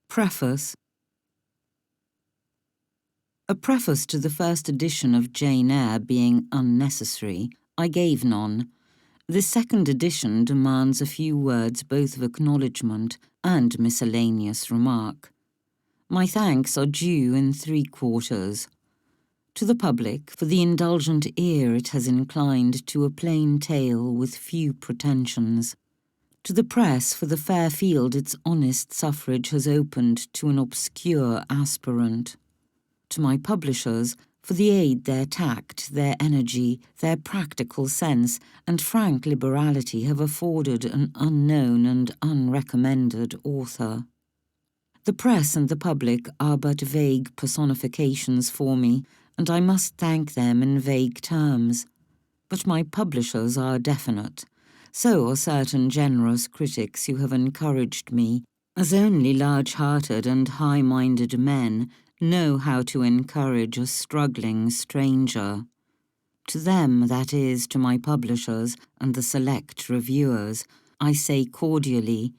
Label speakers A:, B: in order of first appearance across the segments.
A: Preface. A preface to the first edition of Jane Eyre being unnecessary, I gave none. The second edition demands a few words both of acknowledgement and miscellaneous remark. My thanks are due in 3 quarters. To the public, for the indulgent ear it has inclined to a plain tale with few pretensions. To the press, for the fair field its honest suffrage has opened to an obscure aspirant. To my publishers, for the aid their tact, their energy, their practical sense, and frank liberality have afforded an unknown and unrecommended author. The press and the public are but vague personifications for me, and I must thank them in vague terms. But my publishers are definite. So are certain generous critics who have encouraged me, as only large-hearted and high-minded men know how to encourage a struggling stranger. To them, that is, to my publishers and the select reviewers, I say cordially,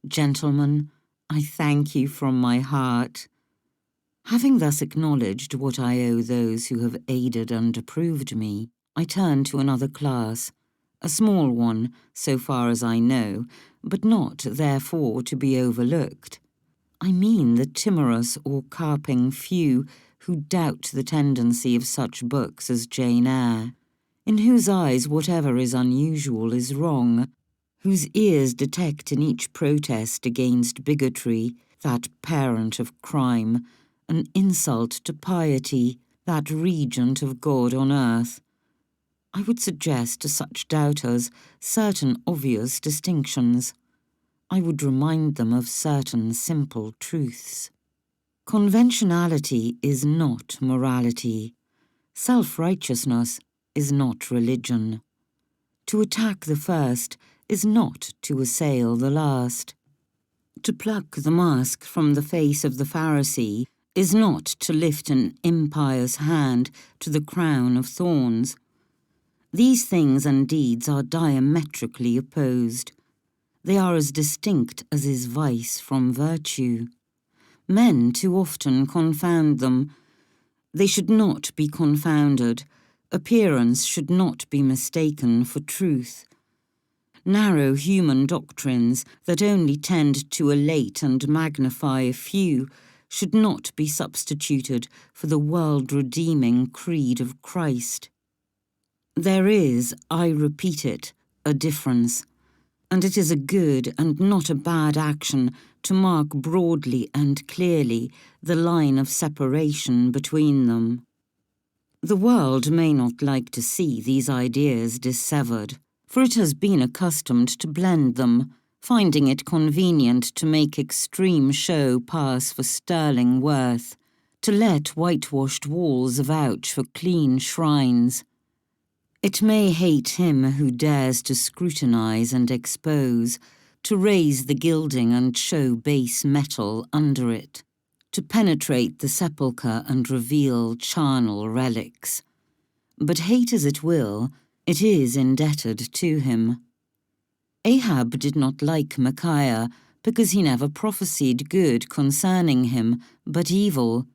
A: "Gentlemen, I thank you from my heart." Having thus acknowledged what I owe those who have aided and approved me, I turn to another class, a small one, so far as I know, but not, therefore, to be overlooked. I mean the timorous or carping few who doubt the tendency of such books as Jane Eyre, in whose eyes whatever is unusual is wrong, whose ears detect in each protest against bigotry, that parent of crime, an insult to piety, that regent of God on earth. I would suggest to such doubters certain obvious distinctions. I would remind them of certain simple truths. Conventionality is not morality. Self-righteousness is not religion. To attack the first is not to assail the last. To pluck the mask from the face of the Pharisee is not to lift an impious hand to the crown of thorns. These things and deeds are diametrically opposed. They are as distinct as is vice from virtue. Men too often confound them. They should not be confounded. Appearance should not be mistaken for truth. Narrow human doctrines that only tend to elate and magnify a few should not be substituted for the world-redeeming creed of Christ. There is, I repeat it, a difference, and it is a good and not a bad action to mark broadly and clearly the line of separation between them. The world may not like to see these ideas dissevered, for it has been accustomed to blend them, finding it convenient to make extreme show pass for sterling worth, to let whitewashed walls vouch for clean shrines. It may hate him who dares to scrutinize and expose, to raise the gilding and show base metal under it, to penetrate the sepulchre and reveal charnel relics. But hate as it will, it is indebted to him. Ahab did not like Micaiah because he never prophesied good concerning him, but evil.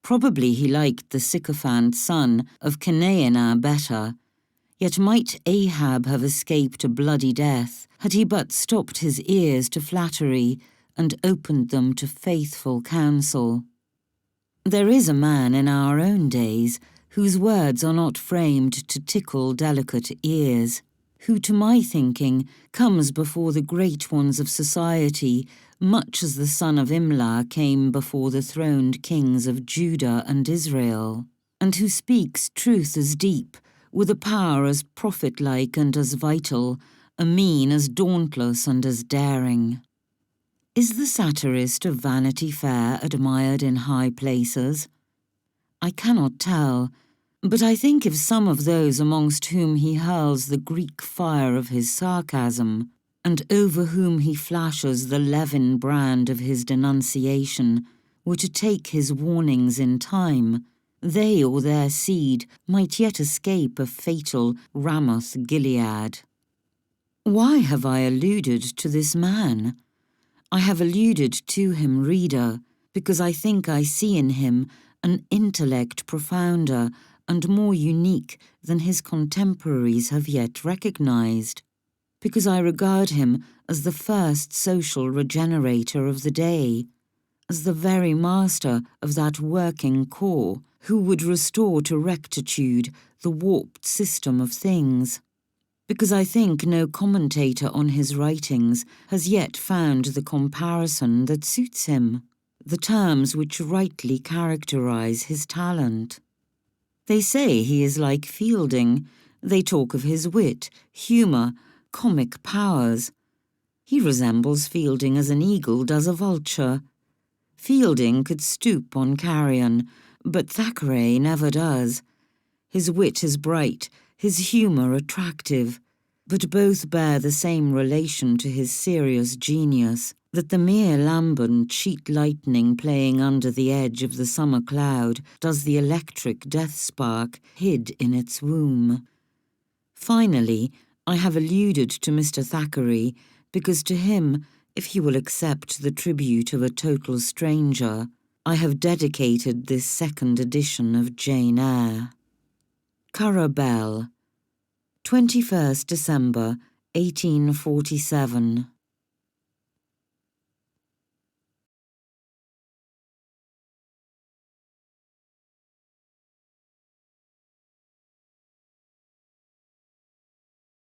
A: Probably he liked the sycophant son of Canaanah better, yet might Ahab have escaped a bloody death had he but stopped his ears to flattery and opened them to faithful counsel. There is a man in our own days whose words are not framed to tickle delicate ears, who, to my thinking, comes before the great ones of society much as the son of Imlah came before the throned kings of Judah and Israel, and who speaks truth as deep, with a power as prophet-like and as vital, a mien as dauntless and as daring. Is the satirist of Vanity Fair admired in high places? I cannot tell, but I think if some of those amongst whom he hurls the Greek fire of his sarcasm, and over whom he flashes the Levin brand of his denunciation, were to take his warnings in time, they or their seed might yet escape a fatal Ramoth Gilead. Why have I alluded to this man? I have alluded to him, reader, because I think I see in him an intellect profounder and more unique than his contemporaries have yet recognized, because I regard him as the first social regenerator of the day, as the very master of that working core who would restore to rectitude the warped system of things, because I think no commentator on his writings has yet found the comparison that suits him, the terms which rightly characterize his talent. They say he is like Fielding. They talk of his wit, humour, comic powers. He resembles Fielding as an eagle does a vulture. Fielding could stoop on carrion, but Thackeray never does. His wit is bright, his humour attractive, but both bear the same relation to his serious genius that the mere lambent sheet lightning playing under the edge of the summer cloud does the electric death spark hid in its womb. Finally, I have alluded to Mr. Thackeray because to him, if he will accept the tribute of a total stranger, I have dedicated this second edition of Jane Eyre. Currer Bell, 21st December, 1847.